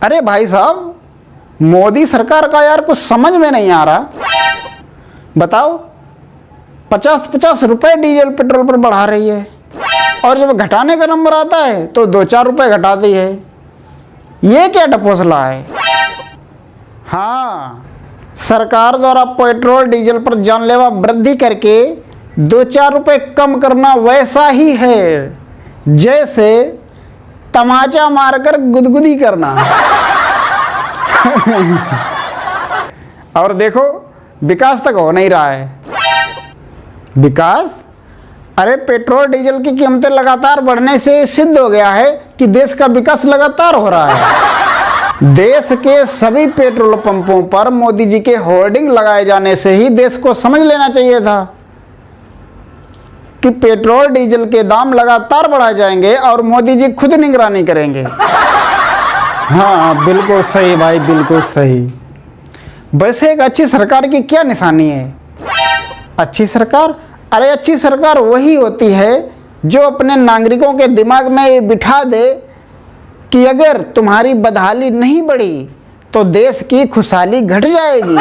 अरे भाई साहब, मोदी सरकार का यार कुछ समझ में नहीं आ रहा। बताओ, 50-50 रुपए डीजल पेट्रोल पर बढ़ा रही है, और जब घटाने का नंबर आता है तो 2-4 रुपए घटाती है। ये क्या ढपोसला है। हाँ, सरकार द्वारा पेट्रोल डीजल पर जानलेवा वृद्धि करके 2-4 रुपए कम करना वैसा ही है जैसे तमाचा मारकर गुदगुदी करना। और देखो, विकास तक हो नहीं रहा है। विकास? अरे पेट्रोल डीजल की कीमतें लगातार बढ़ने से सिद्ध हो गया है कि देश का विकास लगातार हो रहा है। देश के सभी पेट्रोल पंपों पर मोदी जी के होर्डिंग लगाए जाने से ही देश को समझ लेना चाहिए था कि पेट्रोल डीजल के दाम लगातार बढ़ाए जाएंगे और मोदी जी खुद निगरानी करेंगे। हाँ बिल्कुल सही भाई, बिल्कुल सही। वैसे एक अच्छी सरकार की क्या निशानी है? अच्छी सरकार? अरे अच्छी सरकार वही होती है जो अपने नागरिकों के दिमाग में ये बिठा दे कि अगर तुम्हारी बदहाली नहीं बढ़ी तो देश की खुशहाली घट जाएगी।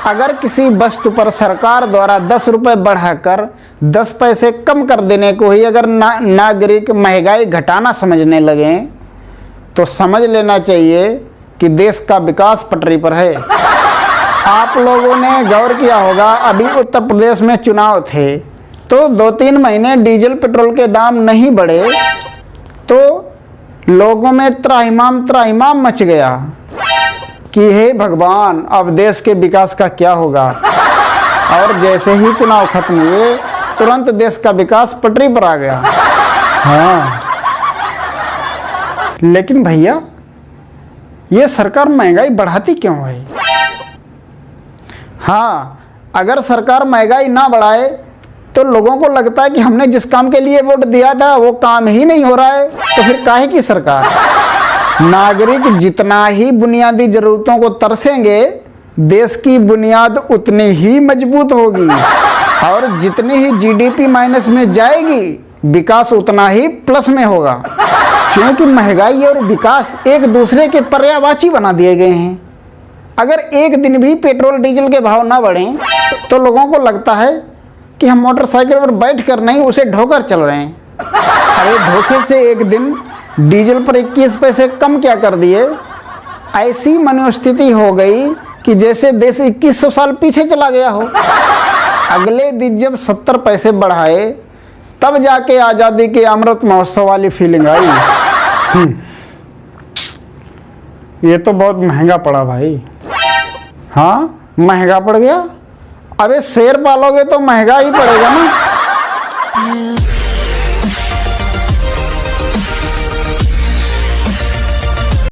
अगर किसी वस्तु पर सरकार द्वारा 10 रुपये बढ़ाकर 10 पैसे कम कर देने को ही अगर नागरिक महंगाई घटाना समझने लगे तो समझ लेना चाहिए कि देश का विकास पटरी पर है। आप लोगों ने गौर किया होगा, अभी उत्तर प्रदेश में चुनाव थे तो 2-3 महीने डीजल पेट्रोल के दाम नहीं बढ़े तो लोगों में त्राहिमाम मच गया कि हे भगवान, अब देश के विकास का क्या होगा। और जैसे ही चुनाव खत्म हुए तुरंत देश का विकास पटरी पर आ गया। हाँ, लेकिन भैया ये सरकार महंगाई बढ़ाती क्यों है? हाँ, अगर सरकार महंगाई ना बढ़ाए तो लोगों को लगता है कि हमने जिस काम के लिए वोट दिया था वो काम ही नहीं हो रहा है, तो फिर काहे की सरकार। नागरिक जितना ही बुनियादी जरूरतों को तरसेंगे देश की बुनियाद उतनी ही मजबूत होगी, और जितनी ही जीडीपी माइनस में जाएगी विकास उतना ही प्लस में होगा। क्योंकि महंगाई और विकास एक दूसरे के पर्यायवाची बना दिए गए हैं। अगर एक दिन भी पेट्रोल डीजल के भाव ना बढ़ें तो लोगों को लगता है कि हम मोटरसाइकिल पर बैठ कर नहीं, उसे ढोकर चल रहे हैं। अरे धोखे से एक दिन डीजल पर 21 पैसे कम क्या कर दिए। ऐसी मनोस्थिति हो गई कि जैसे देश 2100 साल पीछे चला गया हो। अगले दिन जब 70 पैसे बढ़ाए तब जाके आज़ादी के अमृत महोत्सव वाली फीलिंग आई। ये तो बहुत महंगा पड़ा भाई। हाँ, महंगा पड़ गया। अबे शेर पालोगे तो महंगा ही पड़ेगा ना।